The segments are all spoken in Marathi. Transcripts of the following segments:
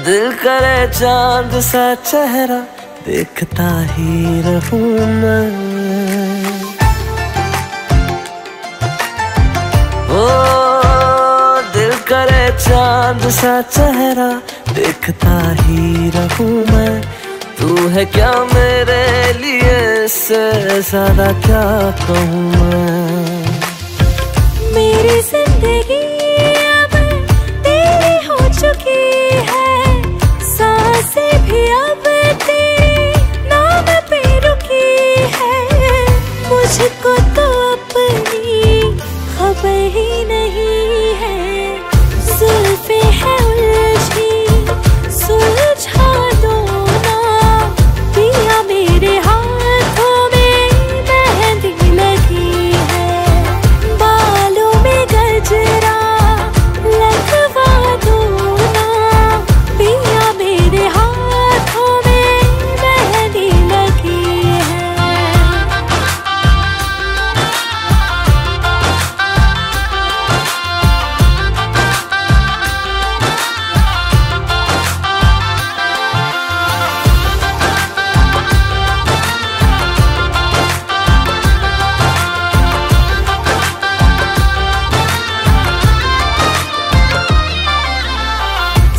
दिल करे चांद सा चेहरा देखता ही रहूं मैं। ओ दिल करे चांद सा चेहरा देखता ही रहूं मैं। तू है क्या मेरे लिए, इससे ज्यादा क्या कहूँ मैं। मेरी जिंदगी अब तेरी हो चुकी है, सांसें भी अब तेरे नाम पे रुकी है। मुझको तो अपनी खबर ही नहीं है, जुल्फे है उलझी सुलझा दो ना पिया। मेरे हाथों में मेहंदी लगी है, बालों में गजरा लगवा दो ना पिया। मेरे हाथों में मेहंदी लगी है।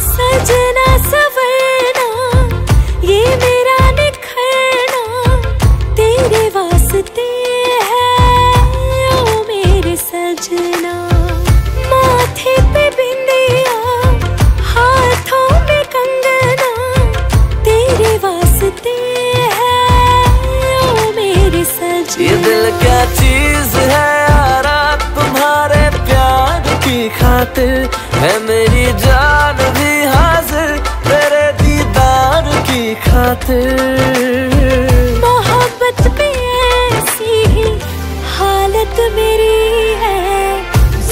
सजना सवरना ये मेरा निखरना तेरे वास्ते है ओ मेरे सजना। माथे पे बिंदिया हाथों में कंगना तेरे वास्ते है ओ मेरे सजना। ये दिल क्या चीज है यारा, तुम्हारे प्यार की खातिर है मेरी जान भी हाजिर तेरे दीदार की खातिर। मोहब्बत पे ऐसी ही हालत मेरी है,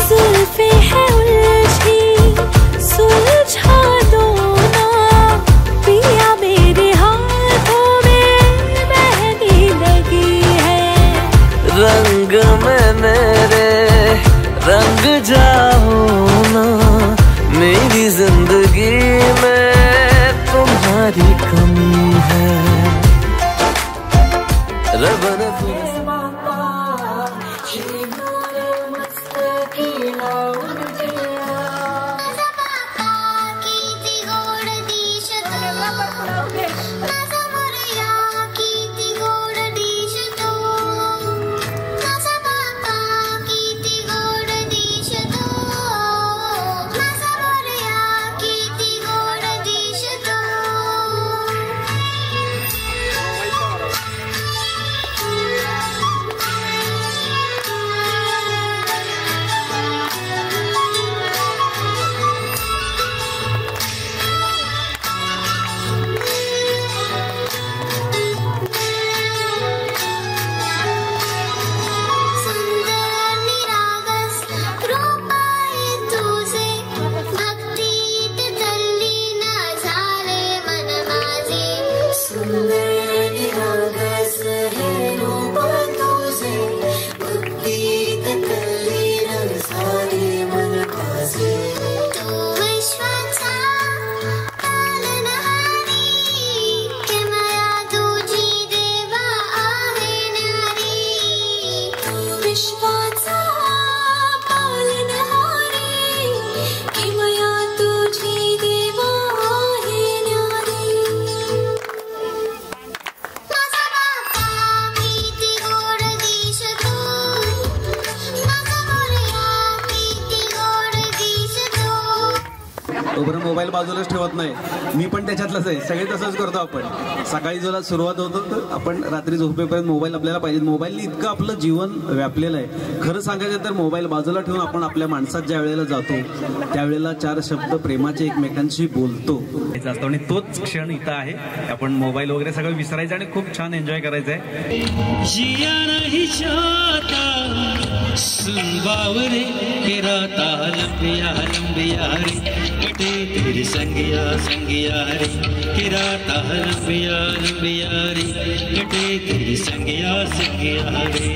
जुल्फे है उलझी सुलझा दो ना पिया। मेरे हाथों में मेहंदी लगी है, रंग में मेरे रंग जाओ ना। मेरी जिंदगी में तुम्हारी कमी है। रब ने तोपर्यंत मोबाईल बाजूलाच ठेवत नाही, मी पण त्याच्यातलाच आहे. सगळे तसंच करतो आपण. सकाळी जेव्हा सुरुवात होतो तर आपण रात्री झोपेपर्यंत मोबाईल आपल्याला पाहिजे. मोबाईलने इतकं आपलं जीवन व्यापलेलं आहे. खरं सांगायचं तर मोबाईल बाजूला ठेवून आपण आपल्या माणसात ज्या वेळेला जातो त्यावेळेला चार शब्द प्रेमाचे एकमेकांशी बोलतो आणि तोच क्षण इथं आहे. आपण मोबाईल वगैरे सगळं विसरायचं आणि खूप छान एन्जॉय करायचं आहे. सुनबावरे के राता लंबिया लंबिया रे कटे तेरे संगिया संगिया रे के राता लंबिया लंबिया रे कटे तेरे संगिया संगिया रे.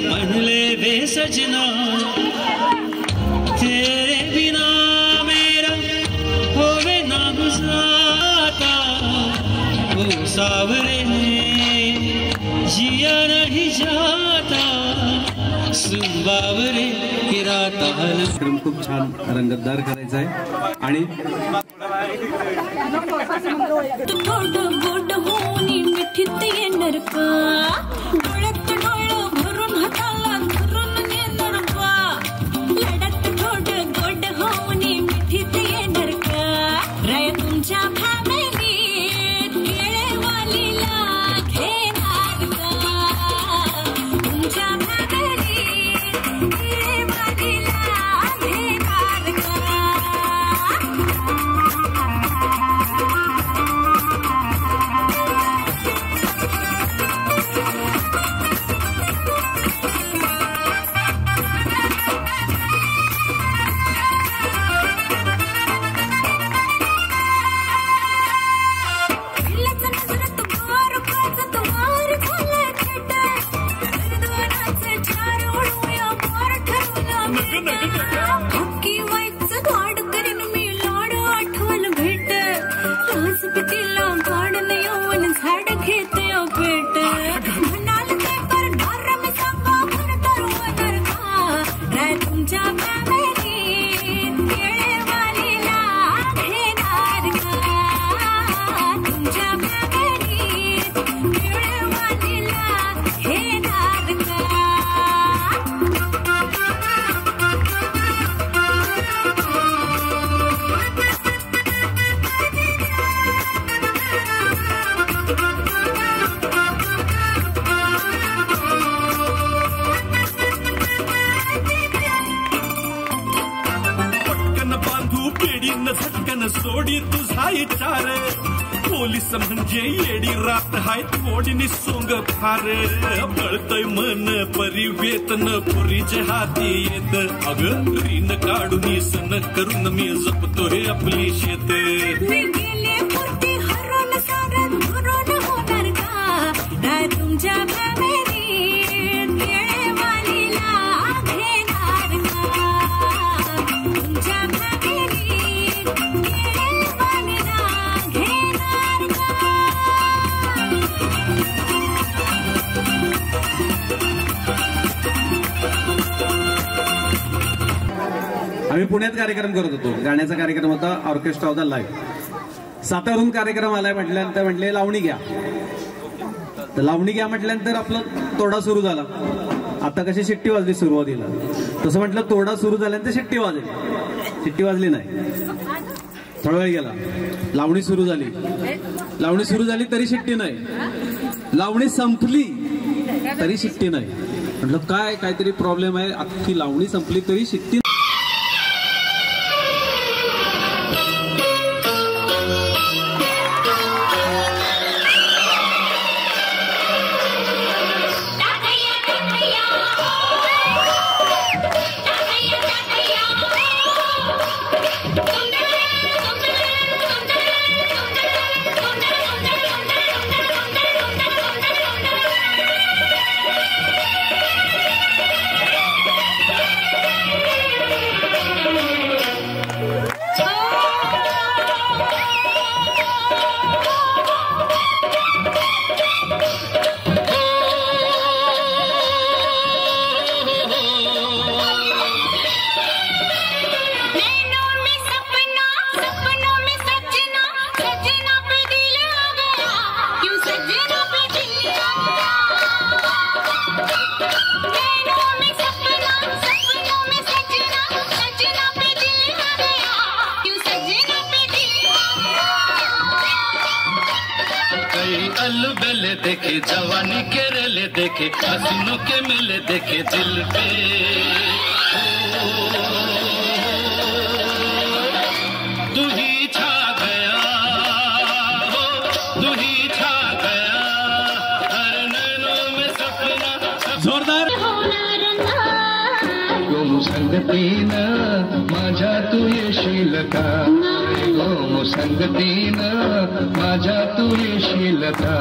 म्हणले दे सजना तेरे बिना मेरा होवे ना गुजारा ओ सावरे जिया नहीं जाता सुबावरे किराता कार्यक्रम खूप छान रंगतदार करायचा आहे आणि थोडं गोड होऊन मिठीत येणार का डोळ्यात डोळं भरून हाताला धरून येणार का लढत थोडं गोड होऊन मिठीत येणार का राय तुमच्या फॅमिलीत केळेवालीला घेणार का तुमच्या फॅमिलीत केळेवालीला घेणार का सोडी तुझा इचार पोलीस म्हणजे येडी रात हाय तोडीनी सोंग फार बळतय मन परिवेतन पुरीचे हाती येत अग रीन काढून सन करून मी जपतो हे आपली शेत तुमच्या आम्ही पुण्यात कार्यक्रम करत होतो गाण्याचा कार्यक्रम होता ऑर्केस्ट्रा होता लाईव्ह सातारून कार्यक्रम आलाय म्हटल्यानंतर म्हटले लावणी घ्या तर लावणी घ्या म्हटल्यानंतर आपला तोडा सुरू झाला आता कशी शिट्टी वाजली सुरुवातीला तसं म्हटलं तोडा सुरू झाल्यानंतर शिट्टी वाजली शिट्टी वाजली नाही थोडा वेळ गेला लावणी सुरू झाली तरी शिट्टी नाही लावणी संपली तरी शिट्टी नाही म्हटलं काहीतरी प्रॉब्लेम आहे अख्खी लावणी संपली तरी शिट्टी अलबेले देखे जवानी के रेले देखे हसीनों के मिले देखे दिल पे तू ही छा गया हो तू ही छा गया हर नैनों में सपना जोरदार संगतीनं माझ्या तू येशील का गो संगतीनं माझ्या तू येशील का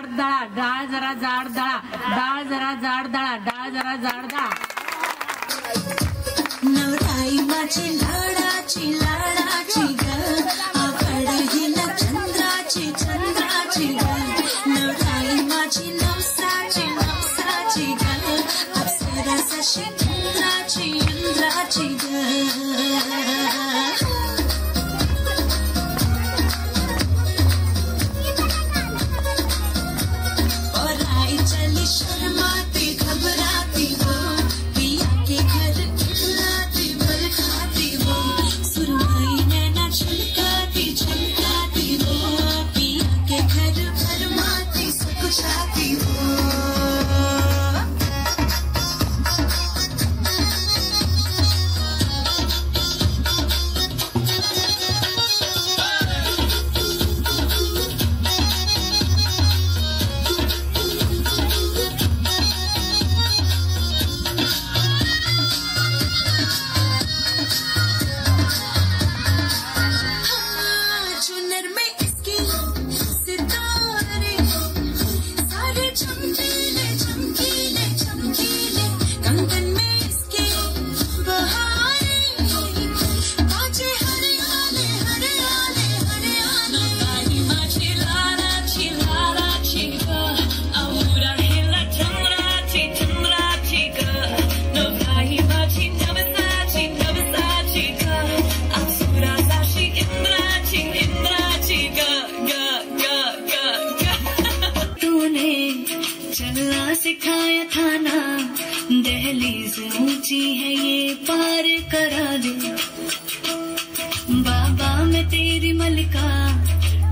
जाड दळा, डाळ जरा जाड दळा, डाळ जरा जाड दळा, डाळ जरा जाड दळा. नवराई माझी लाडाची लाडाची ग, आवड हिला चंद्राची चंद्राची ग. नवराई माझी नवसाची नवसाची ग, अप्सरासाची इंद्राची इंद्राची ग. चली शर्माती घबराती वो, पिया के घर खिलाती बल खाती वो, सुरमई नैना छलकाती छलकाती वो, पिया के घर फरमाती सुकुचाती वो. सिखाया था ना, दहलीज ऊंची है ये पार करा दे. बाबा मैं तेरी मलिका,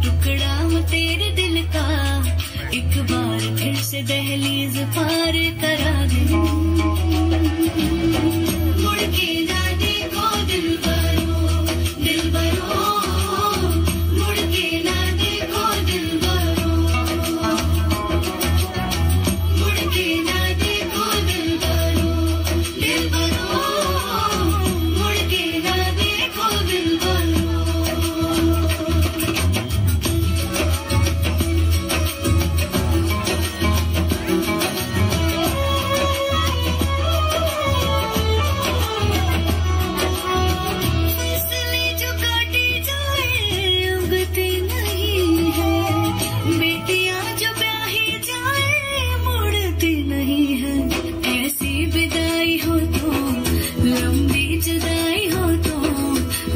टुकड़ा हूँ तेरे दिल का, एक बार फिर से दहलीज पार करा दे. मुड़ के ना देखो दिल भरो, दिल भरो, मुड़ के ना देखो दिल भरो, मुड़ के ना देखो दिल भरो, दिल भरो, मुड़ के ना देखो दिल भरो.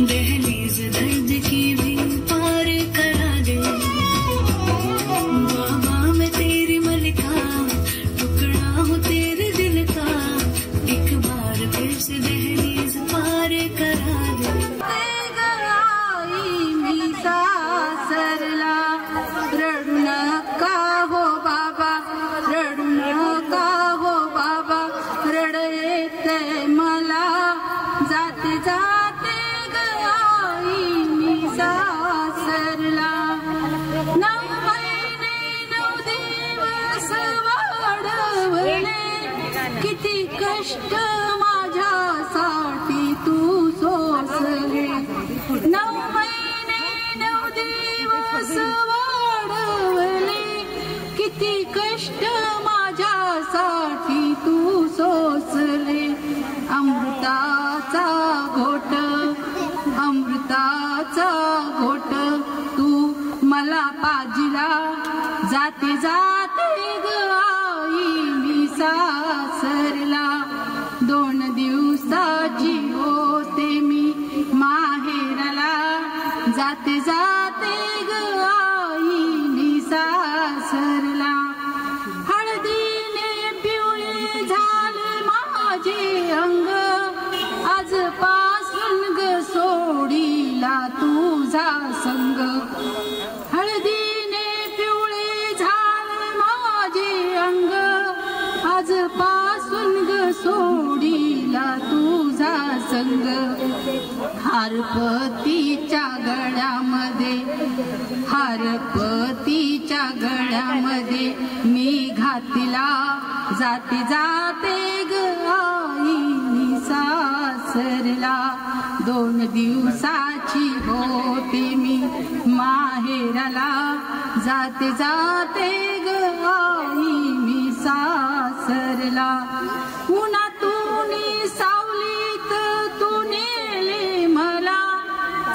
दहलीज दर्द की भी पार करा दे. बाबा मैं तेरी मलिका, टुकड़ा हूँ तेरे दिल का, एक बार फिर से दहलीज पार करा दे. मी सासरला रडू नका हो बाबा, रडू नका हो बाबा, रड येते मला जाते जाते सासरला. 9 महिने 9 दिवस वाढवले, किती कष्ट माझ्यासाठी तू सोसले. 9 महिने 9 दिवस वाढवले, किती कष्ट माझ्यासाठी तू सोसले. अमृताचा घोट, अमृताचा घोट तू मला पाजिला, जाते जाते ग आई मी सासरला. 2 दिवसाची होते मी माहेरला, जाते जाते ग आई मी सासरला. हळदीने पिवळे झाले माझे अंग, आजपासून ग सोडीला तुझा संग. हळदीने पिवळे झाले माझे अंग, आजपासून ग सोडीला तुझा संग. हारपतीच्या गळ्यामध्ये, हारपतीच्या गळ्यामध्ये मी घातला, जाते जाते ग आई मी सासरला. 2 दिवसाची होते मी माहेरला, जाते जाते ग मला उन्हातून सावलीत तू नेले मला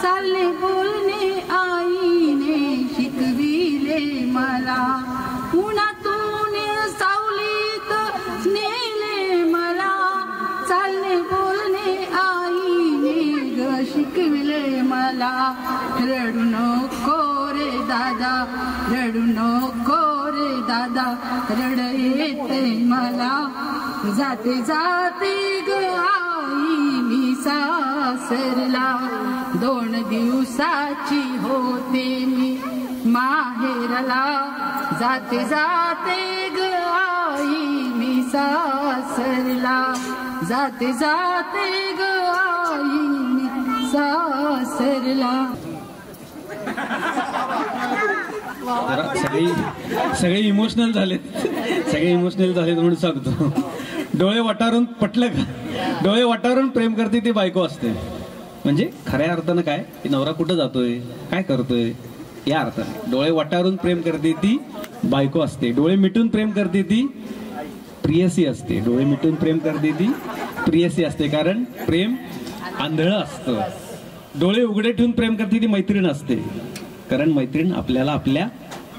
चालणे बोलणे आईने शिकविले मला उन्हातून सावलीत नेले मला चालणे बोलणे आईने ग शिकविले मला रडू नको रे दादा रडू नको रे दादा रड येते मला जाते जाते ग आई मी सासरला 2 दिवसाची होते मी माहेरला जाते जाते ग आई मी सासरला जाते जाते ग आई मी सासरला. सगळे इमोशनल झालेत म्हणून सांगतो. डोळे वाटारून पटलं का? डोळे वाटारून प्रेम करते ती बायको असते. म्हणजे खऱ्या अर्थानं काय, नवरा कुठं जातोय काय करतोय या अर्थाने डोळे वाटारून प्रेम करते ती बायको असते. डोळे मिटून प्रेम करते ती प्रियसी असते. डोळे मिटून प्रेम करते ती प्रियसी असते. कारण प्रेम आंधळं असतं. डोळे उघडे ठेवून प्रेम करते ती मैत्रीण असते. कारण मैत्रीण आपल्याला आपल्या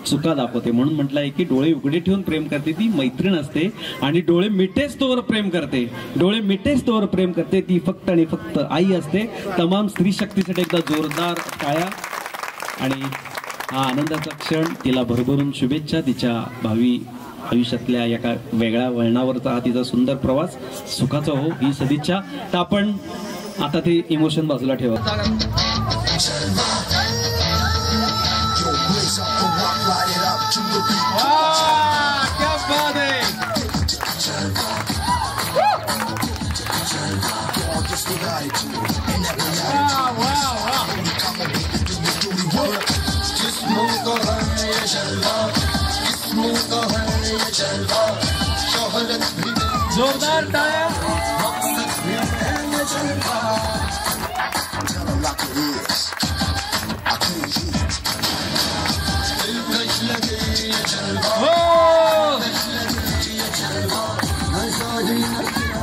चुका दाखवते. म्हणून म्हटलं आहे की डोळे उघडे ठेवून प्रेम करते ती मैत्रीण असते. आणि डोळे मिटेस तोवर प्रेम करते. डोळे मिटेस तोवर प्रेम करते ती फक्त आणि फक्त आई असते. तमाम स्त्री शक्तीसाठी एकदा जोरदार टाळ्या. आणि हा आनंदाचा क्षण, तिला भरभरून शुभेच्छा. तिच्या भावी आयुष्यातल्या एका वेगळ्या वळणावरचा हा तिचा सुंदर प्रवास सुखाचा हो ही सदिच्छा. तर आपण आता ते इमोशन बाजूला ठेवा. क्या बात है. जोरदार टाळ्या.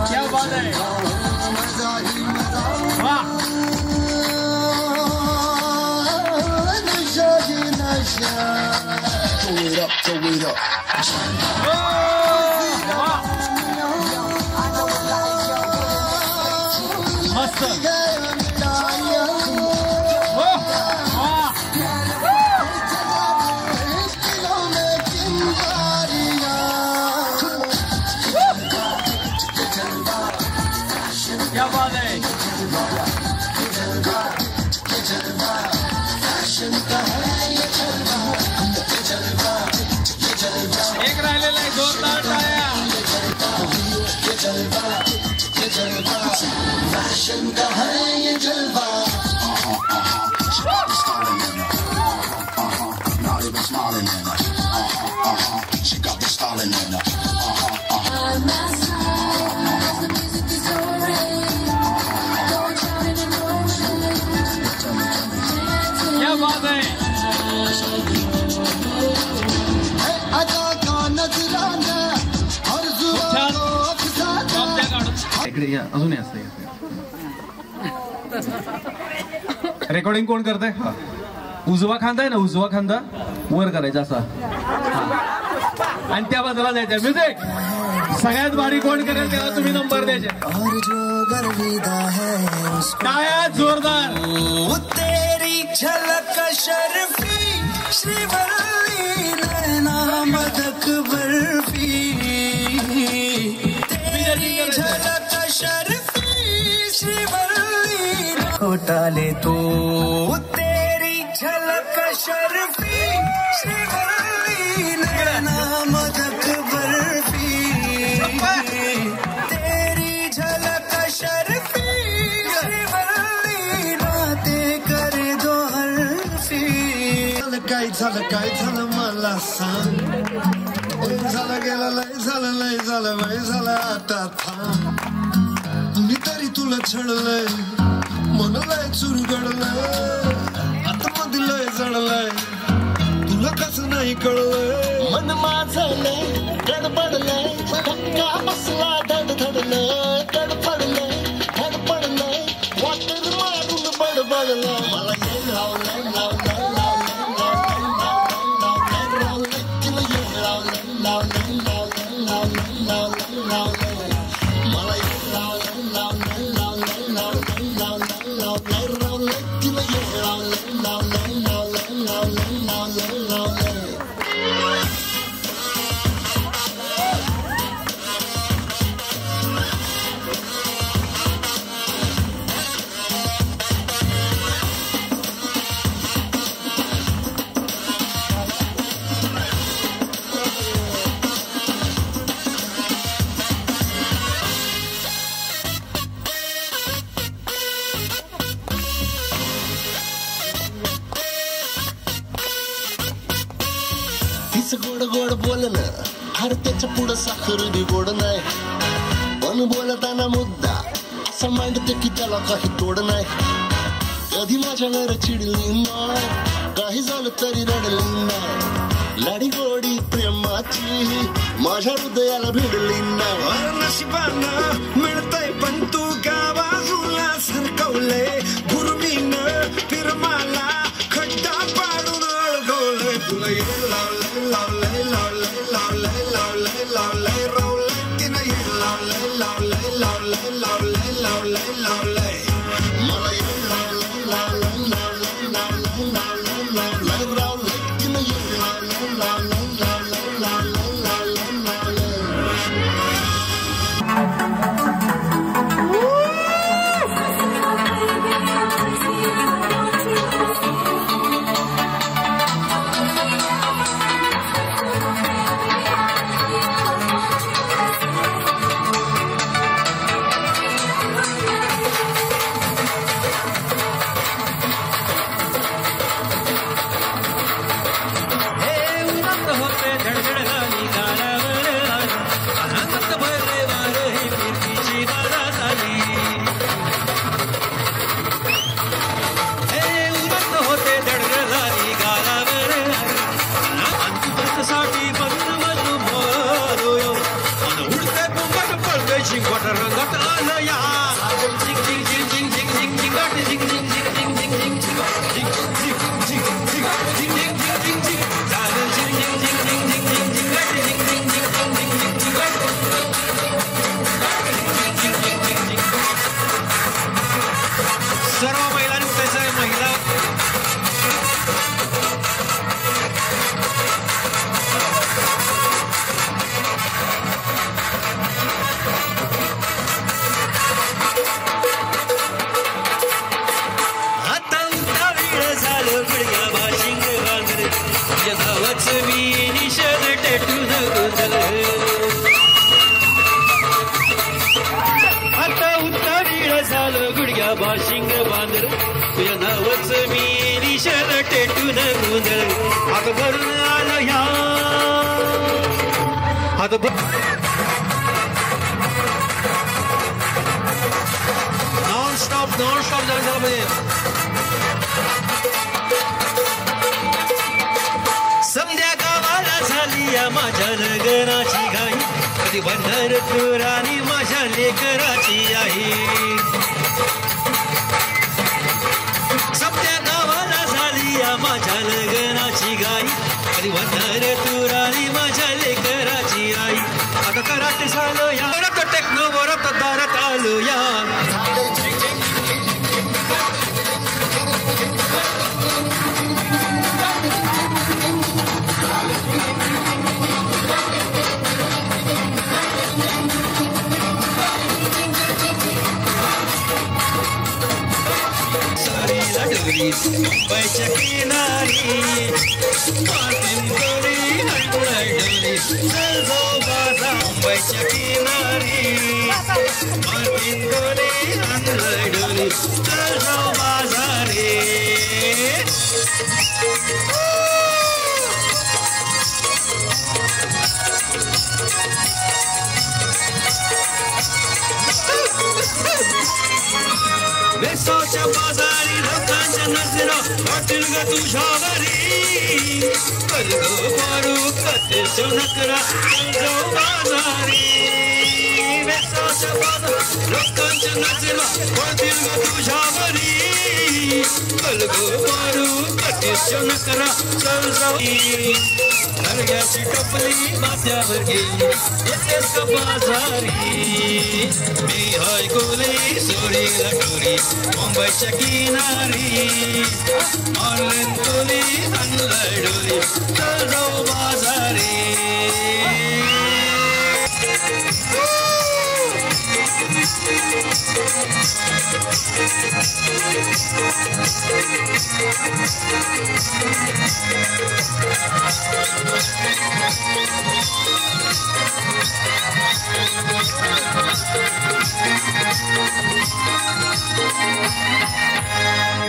क्या बात है. क्या बात है. एक राहिलेला आहे. जोरदार टाळ्या. क्या बात है. इकडे या. अजून रेकॉर्डिंग कोण करताय? उजवा खांदा आहे ना, उजवा खांदा वर करायचा असा आणि त्या बाजूला जायचं. म्युझिक. सगळ्यात भारी कोण करेल त्याला तुम्ही नंबर द्यायचे. टाळ्या जोरदार. तेरी झलक शर्फी श्रीवल्ली नैना मदक बर्फी. तेरी झलक शर्फी श्रीवल्ली खोटाले तो. तेरी झलक शर्फी श्रीवल्ली नैना मदक बर्फी. तेरी झलक शर्फी श्रीवल्ली नाते करे दो हर्फी. काय झालं मला सांग. झालं गेलं लय झालं लय झालं वय झालं आता थांब. कुणीतरी तुला छळलंय मन लय चुरगडलंय आता मध्ये लय जडलंय. तुला तुला कसं नाही कळलं मन माझं गडबडलंय धक्का बसला धडधडलंय गडबडलंय धडपडलंय वाटर मारून बडबडलंय मला येईल लावलंय लावलंय गोड गोड बोलणं अरे त्याच्या पुढं साखर बी गोड नाही पण बोलताना मुद्दा असं मांडते की त्याला काही तोड नाही कधी माझ्यावर चिडली नाही काही झालं तरी रडली नाही लाडी गोडी प्रेमाची माझ्या हृदयाला भिडली नाही नशिबानं मिळतंय पण तू का बाजूला सरकवले गुरुमीनं फिरमाला खड्डा पाडून अडगवलंय तुला येईल लावलंय लावलंय लावलंय लावलंय लावलंय लावलंय रावलंय तिनं येईल लावलंय लावलंय लावलंय लावलंय लावलंय लावलंय मला येईल लावलंय लावलंय लावलंय लावलंय लावलंय लावलंय रावलंय तिनं येईल लावलंय लावलंय लावलंय लावलंय लावलंय लावलंय समध्या गावाला झाली या माझ्या लग्नाची घाई कधी बंदर तुरानी माझ्या लेकराची आई समध्या गावाला झाली या माझ्या लग्नाची घाई कधी बंदर तुरानी माझ्या लेकराची आई आता कराट झालो या टेक्नो बरोबर दारात आलो या मुंबईच्या किनारी मार्टिन गोरी हंडोळी बाजा मुंबईच्या किनारी मार्टिन गोरी हंडोळी बाजा रे वेसोच्या बाजारी लोकांच्या नजरा वाटेल ग तुझ्यावरी कर ग पारू कथेच नकरा जाऊ बाजारी वेसाच्या बाजा लोकांच्या नजरा वाटेल ग तुझ्यावरी कर ग पारू कथेच नकरा जाऊ हरग्याची टपली माथ्यावर गेली येतेस का बाजारी मी हाय गोले सोडीला टोरी मुंबईच्या किनारी मारलेन गोली आणलाय डोरी चल जाऊ बाजारी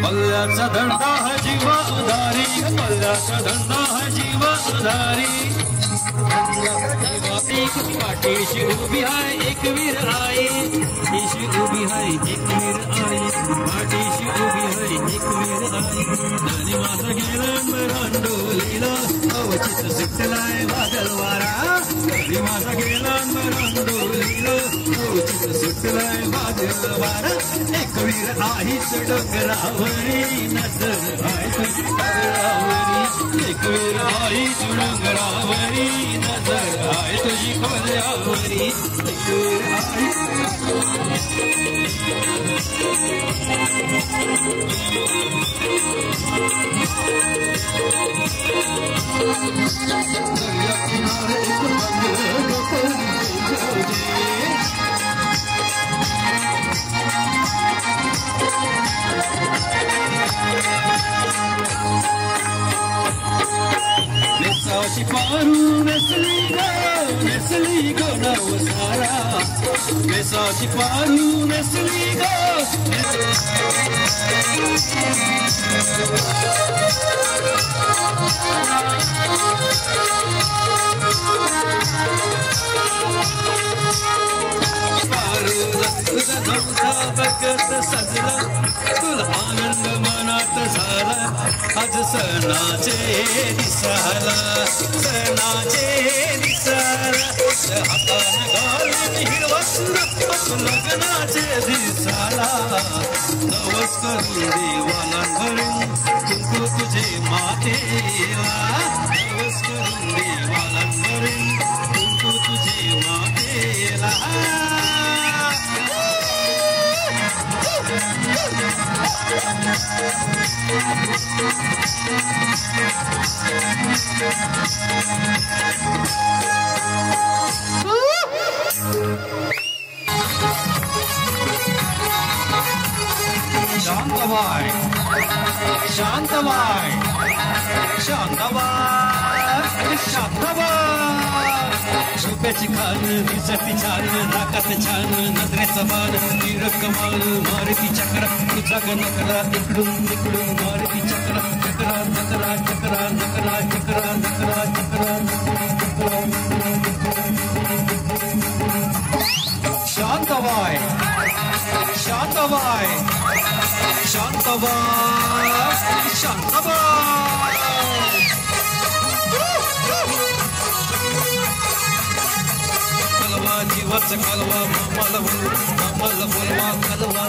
मल्ल्याचा धंदा हा जीवा उधारी मल्ल्याचा धंदा हा जीवा उधारी पाठीशी उभी आहे एक वीर आई पाठीशी उभी आहे एक वीर आई पाठीशी उभी आहे एक वीर आई धनी माझा गेला मरांडोलीला अवचित सुटलाय वादळवारा धनी माझा गेला मरांडोलीला अवचित सुटलाय वादळवारा एक वीर आईच डोंगरावरी नजर आहे डोंगरावरी एक वीर आईच डोंगरावरी नजर आहे तुझी खोल्यावरी एक वीर आई नेसाची पारू नेसली गो नवसारा नेसाची पारू नेसली गो बघत सजला तुला आनंद मनात झाला आज सणाचे दिसाला हाताने घालून हिरवा लग्नाचे दिसाला नवस करून देवाला भरून कुंकू तुझे मातेला नवस करून देवाला भरून कुंकू तुझे मातेला शांतबाई शांतबाई शांतबाई शांतबाई झोपेची खान दिसती छान नाकात छान नजरेचा बाण तीर कमाल मारुती चक्र तुझा नकरा इकडून इकडून मारुती चक्र चक्रा चक्रा चक्रा चक्रा चक्रा चक्रा चक्रा शांतबाई शांतबाई शांतबाई शांतबाई कलवा जीवाचा कलवा मामाला बोलवा कलवा कलवा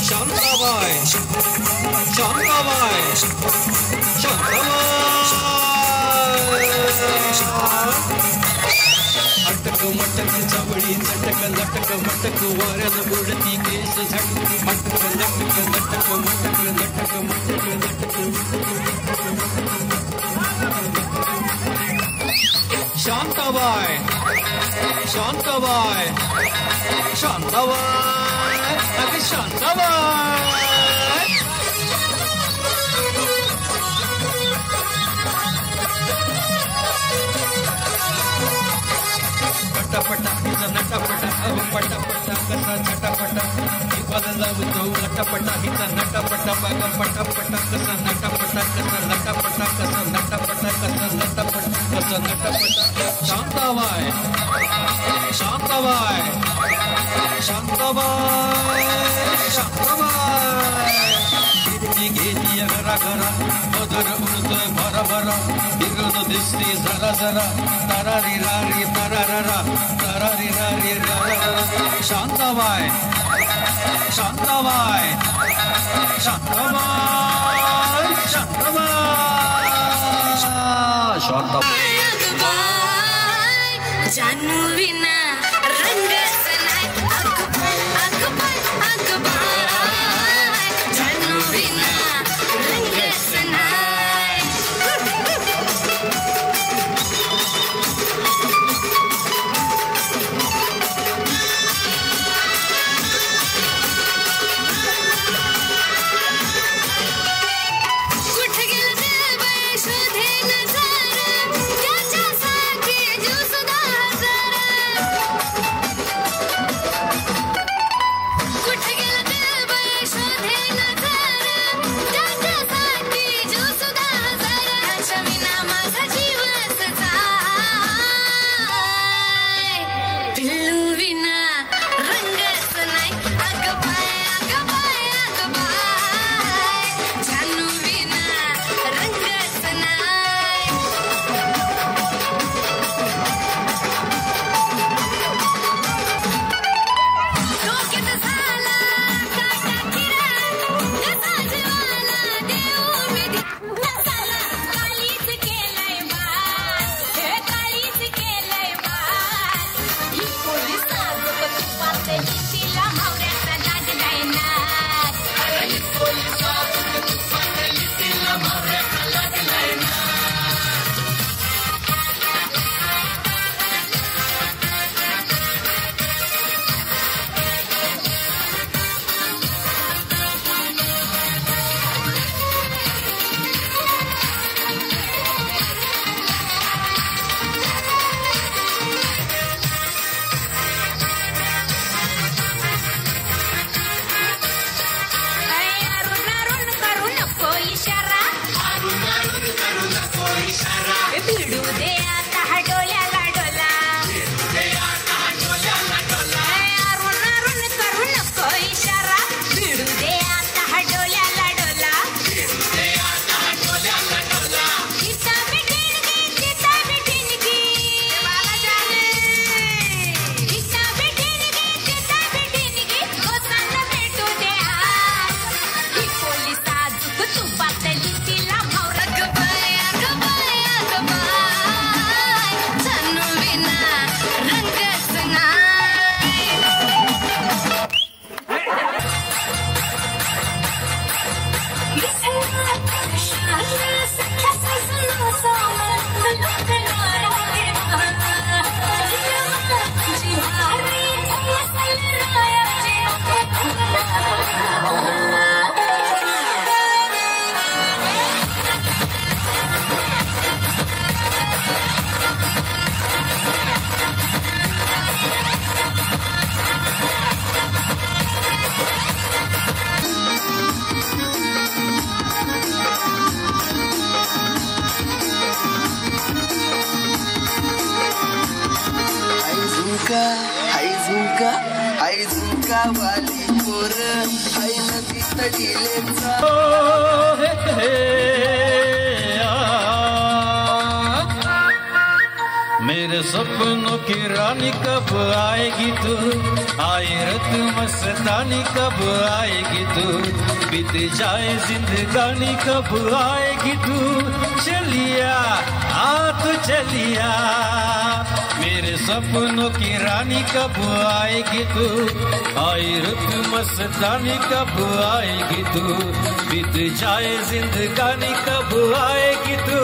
शांताबाई शांताबाई अटक मटक चावडी चटक लटक मटक वाऱ्यानं बुडती केस झटकी मटक लटक लटक मटक लटक मटक लटक शांताबाई शांताबाई शांताबाई अगं शांताबाई पटापटा हिचा नटापटा पटापटा कसा झटापटा हिवाला जाऊ नटापटा हिचा नटापटा बागा पटापटा कसा नटापटा कसा नटापटा कसा नटापटा कसा नटापटा असं नटपट शांताबाई शांताबाई शांताबाई शांताबाई गिरती घेती घरा घरा मधुर उडतोय भरा भरा बिघडत दिसते जरा जरा तरारी रारी तरारा तरारी रारी शांताबाई शांताबाई शांताबाई शांताबाई शांताबाई जानू विना रंगच नाही जानू विना रंगच नाही कुठे गेलं ते बाई शोधे नजारा त्याच्यासाठी जीव सुद्धा हजारा कुठे गेलं ते बाई शोधे नजारा त्याच्यासाठी जीव सुद्धा हजारा त्याच्या विना माझा जीवच जाय पिल्लू विना रंगच नाही अगं बाय अगं बाय अगं बाय जानू विना रंगच नाही डोक्यात झाला काटा किरा त्याचा जीवाला देऊ मी नसाला काळीच केलंय बात हे काळीच केलंय बात ही पोलिसात तुपातली तिला मावऱ्याचा लागलाय नाद ही पोलिसात तुपातली तिला मावऱ्याचा लागलाय अरुण अरुण करू नको इशारा भिडू दे आता हा डोल्याला डोला अरुण अरुण करू नको इशारा भिडू दे आता हा डोल्याला डोला गीता बिटिनगी मला जाने गीता बिटिनगी गोसांना भेटू दे आज ही पोलीस आजूक तू पातली तिला भावरा अगं बाय जानू विना रंगच नाही आई झुमका वाली पोर आई नदी तडीलेचा मेरे सपनों की रानी कब आएगी तू आए रत मस्तानी कब आएगी तू बीत जाए जिंदगानी कब आएगी तू चलिया तू चलिया मेरे सपनों की रानी कब आएगी तू आए रत मस्तानी कब आएगी तू बीत जाए जिंदगानी कब आएगी तू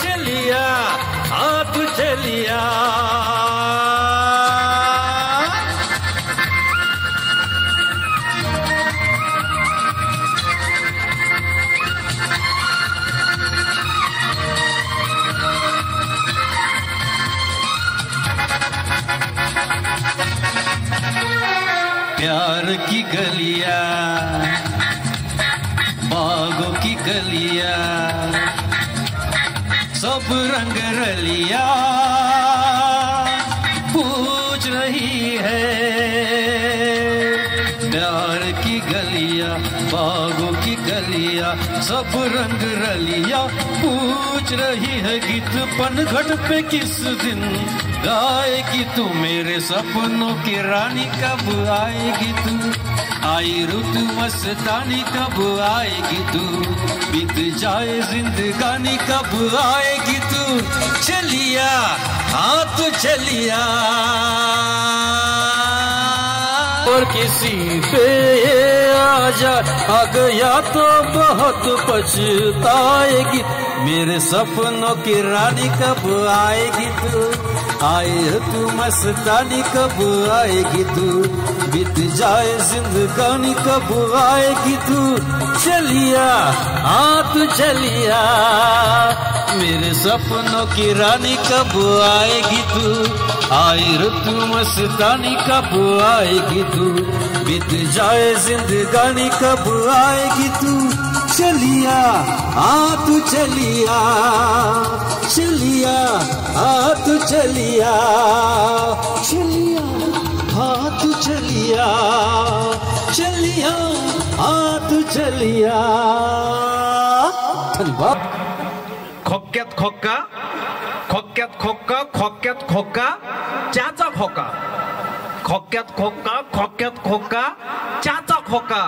चलिया तू चलिया प्यार की गलियां बागों की गलियां सब रंग रलिया पूछ रही है, प्यार की गलियां बागों की गलियां सब रंग रलिया पूछ रही है। गीत पनघट पे किस दिन गाएगी तू, मेरे सपनों की रानी कब आएगी तू, आई रुत मस्तानी कब आएगी तू, बीत जाए जिंदगानी कब आएगी तू, चलिया हाँ तू चलिया। और किसी पे आ जा आ गया तो बहुत पछताएगी, मेरे सपनों की रानी कब आएगी तू, आए तू मस्तानी कब आएगी तू, बीत जाए जिंदगानी कब आएगी तू, चलिया हाँ तू चलिया, मेरे सपनों की रानी कब आएगी तू, आई ऋतु मस्तानी कब आएगी तू, बीत जाए जिंदगानी कब आएगी तू, चलिया हाँ तू चलिया, चलिया हाँ तू चलिया, चलिया हाँ तू चलिया, चलिया हाँ तू चलिया। धन्यवाद। खोक्यात खोक्का खोक्यात खोक्का खोक्यात खोक्का चाचा खोका, खोक्यात खोक्का खोक्यात खोक्का चाचा खोका,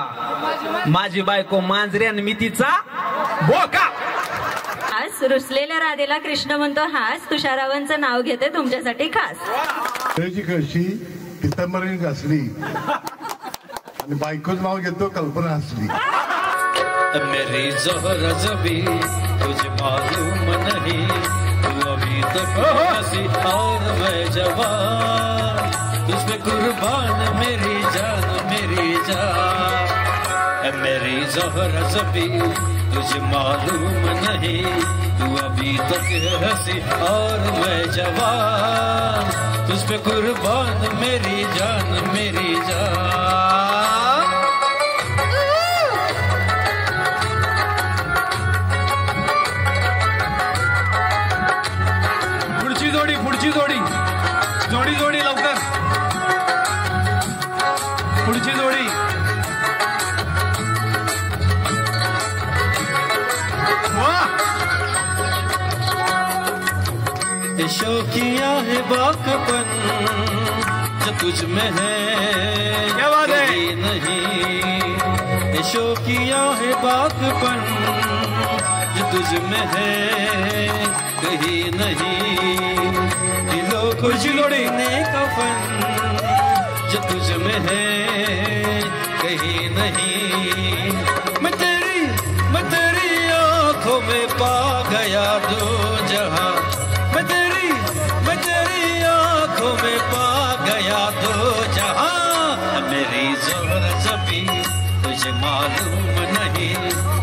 माझी बायको मांजरे आणि मी तिचा बोका। आज रुसलेल्या राधेला कृष्ण म्हणतो हास, तुषारावांचं नाव घेते तुमच्यासाठी खास। त्याची कशी पितांबरी घासली आणि बायकोच नाव घेतो कल्पना हसली। मेरी ज़ोहरा जबी तुझे मालूम नहीं, तू अभी तक हंसी और मैं जवान, तुझ पे कुर्बान मेरी जान मेरी जान। मेरी ज़ोहरा जबी तुझे मालूम नहीं, तू अभी तक हंसी और मैं जवान, तुझ पे कुर्बान मेरी जान मेरी जान। पुढची जोडी जोडी जोडी लवकर पुढची जोडी। शौकिया है बाकपन जो तुझ में है, क्या बात है नहीं, शौकिया है बाकपन जो तुझ में है कहीं नहीं, दिलों को जीने का फन जो तुझ में है कहीं नहीं। मैं तेरी आंखों में पा गया दो जहां, मैं तेरी आंखों में पा गया दो जहां। मेरी ज़ोहरा जबी तुझे मालूम नहीं,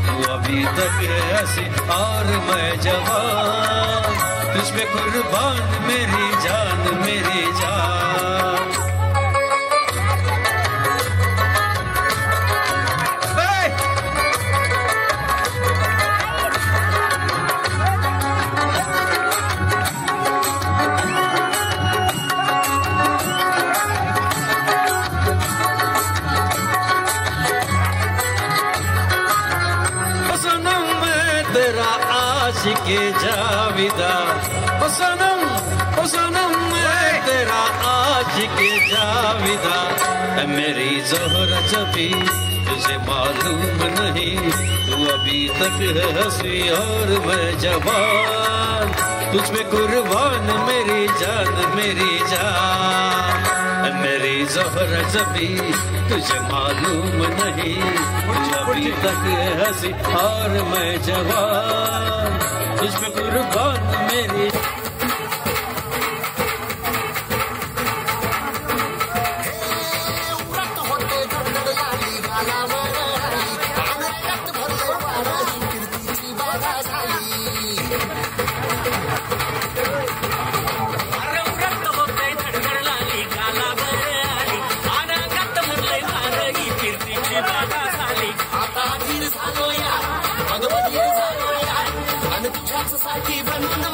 तू अभी तक हंसी और मैं जवान, तुझ पे कुर्बान मेरी जान मेरी जान। आशिके जाविदा ओ सनम मैं तेरा आशिके जाविदा। मेरी ज़ोहरा जबी तुझे मालूम नहीं, तू अभी तक हंसी और मैं जवान, तुझ पे कुर्बान मेरी जान मेरी जान। मेरी ज़ोहरा जबी तुझे मालूम नहीं, तू अभी तक हंसी और मैं जवान, तुझ पे कुर्बान मेरी। साठी बनून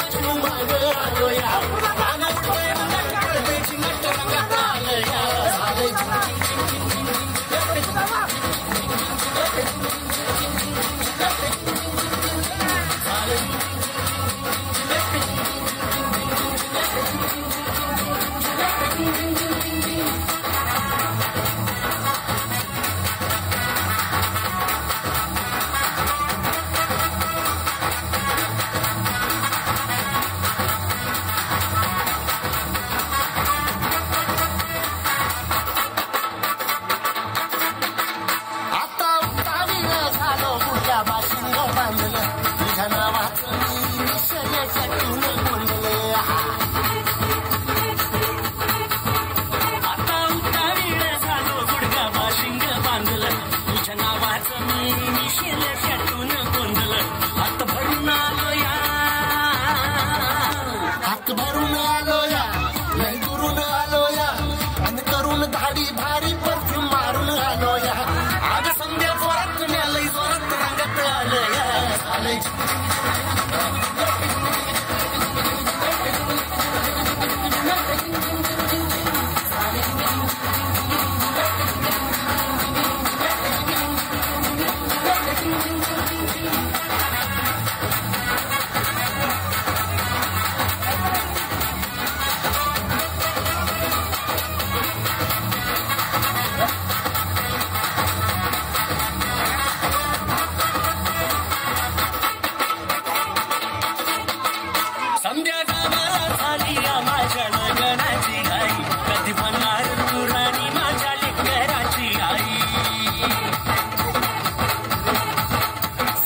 गावाला झाली माझ्या लग्नाची घाई कधी बनणार तू राणी माझ्या लेकराची आई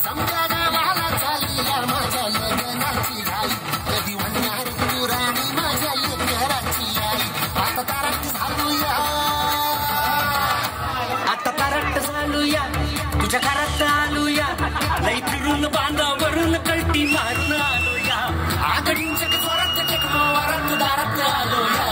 समजा गावाला झाली माझ्या लग्नाची घाई कधी म्हणणार तू राणी माझ्या लेकराची आई आता तारट झालूया आता तारट झालूया तुझ्या घरात आलूया लई फिरून बांधावरून कल्टी मारून आलोया आगडींच्या स्वरात टेकवारात दारात आलोया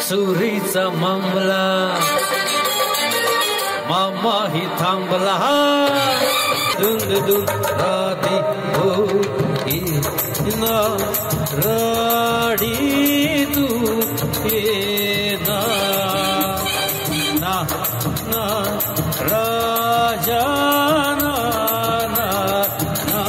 सुरीचा मामला मामा ही थांबला दुंग दुंग राधी हो ना राडी तू ये ना ना ना राजा ना ना ना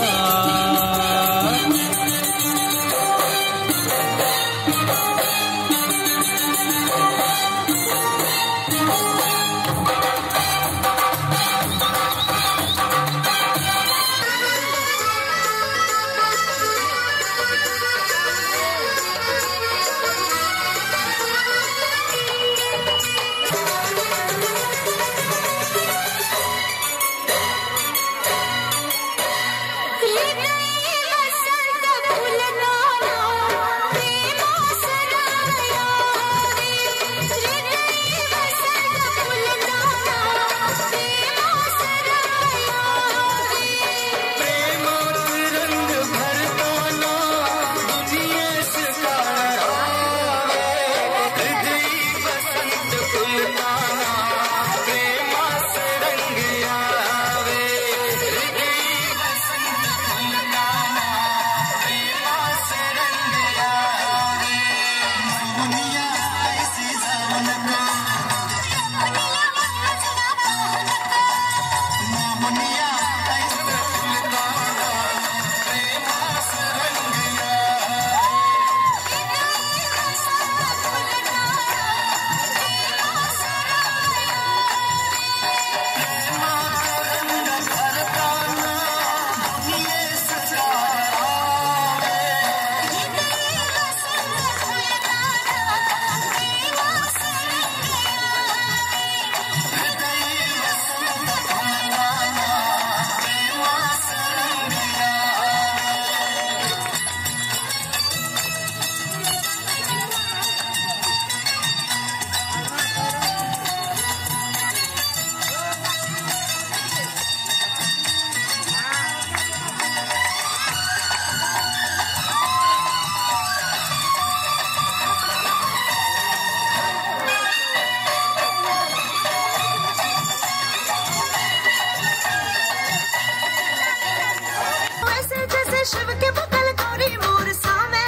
शिव के बगल गौरी मोर सामे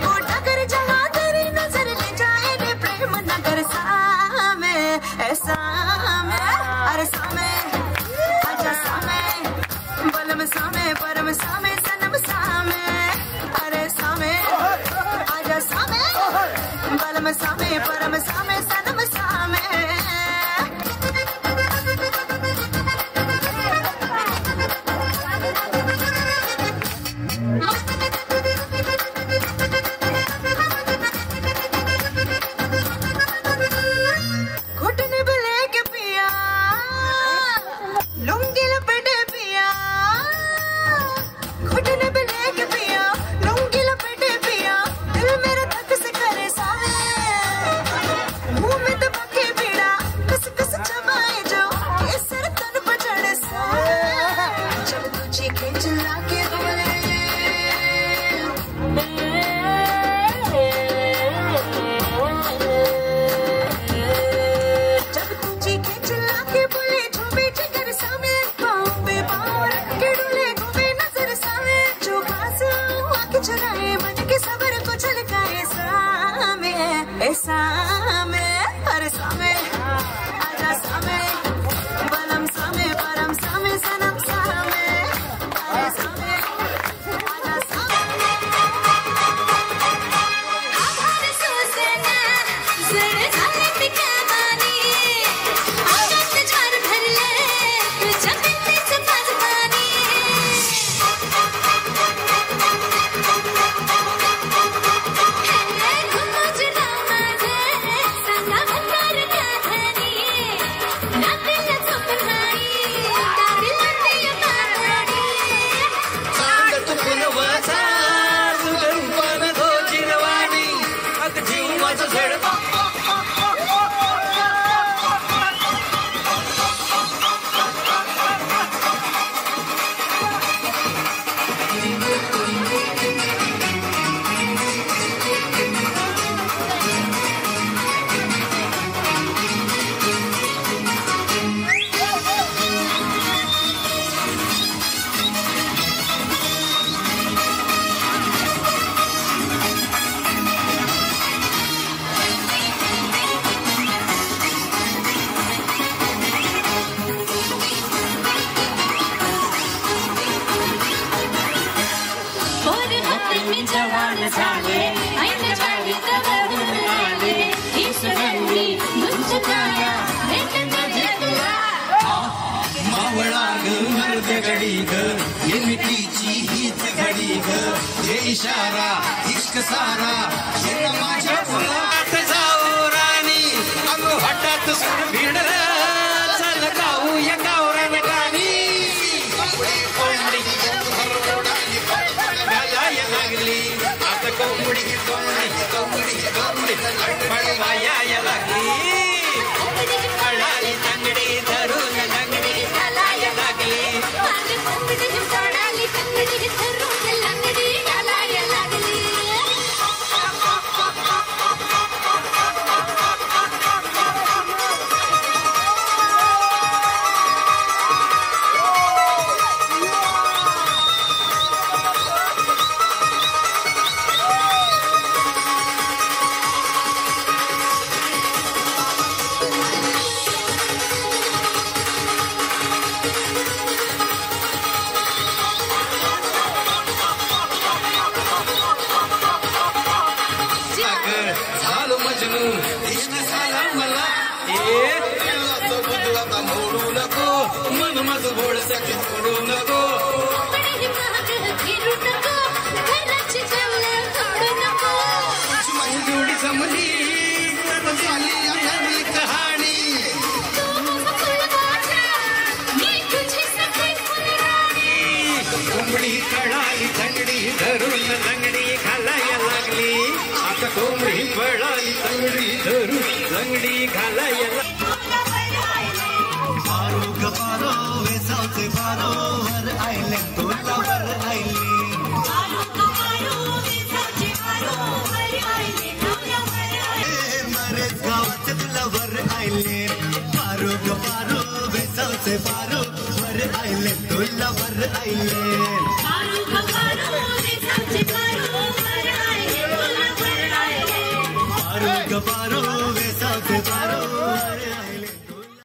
वो डगर जहाँ तेरी नजर ले जाए ने प्रेम नगर सामे ऐसा में अरे सामे आजा सामे बलम सामे परम सामे सनम सामे अरे सामे आजा सामे बलम सामे परम सामे सनम सामे चाल चाले ऐन चाली कवरून आले ही सुगंधी मुंजकाया भेटत जगला मावळा ग मर्द घडी ग निर्मितीची हीच घडी ग हे इशारा इश्क सारा हे माझ्या फुलात जाऊ राणी अगो हटात सुर भिड चल गाऊ या गावरान गाणी घालाय लागली आता कोंबडी पळवाया लागली कळाली तंगडी धरून लंगडी घालाय लागली कळाली तंगडी धरून लंगडी घालाय लागली झालो मजनू इश्क झाला मला बुद्धला मोडू नको मन मज बोड सखी सोडू नको जोडी जमली झाली कहाणी कोंबडी कळाली तंगडी धरून लंगडी घालाय लागली आता कोंबडी पळाली तंगडी धरून लंगडी घालाय पारो ग पारो वेसावचे पारो वर आयले तोला वर आयले मरेच गावाचे तुला वर आयले पारो ग पारो वेसावचे पारो वर आयले तोला वर आयले पारो ग पारो वेसावचे पारो वर आयले तोला वर आयले पारो ग पारो वेसावचे पारो वर आयले